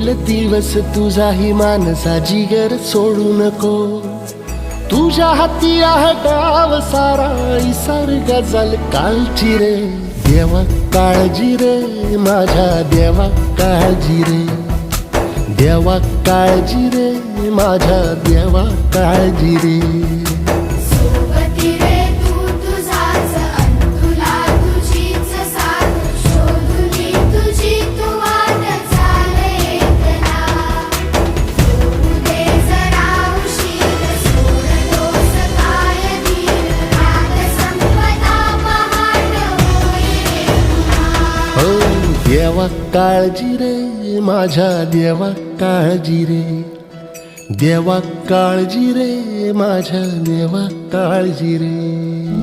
येईल दिवस तुझाही मानसा जिगर सोडू नको. तुझ्या हाती आहे डाव सारा सारं गजल कालची रे. देवा काळजी रे माझ्या देवा काळजी रे. देवा काळजी रे माझ्या देवा काळजी रे. सोबती रे तू तुझाच अंतुला तुझीच साथ शोधुनी तुझी तू वाट चाले एकला. येऊ दे जरा उशीर सोड दोष काय धीर रात संपदा पहाट होई रे पुन्हा. हो देवा काळजी रे माझ्या देवा काळजी रे. देवा काळजी रे माझ्या देवा काळजी रे.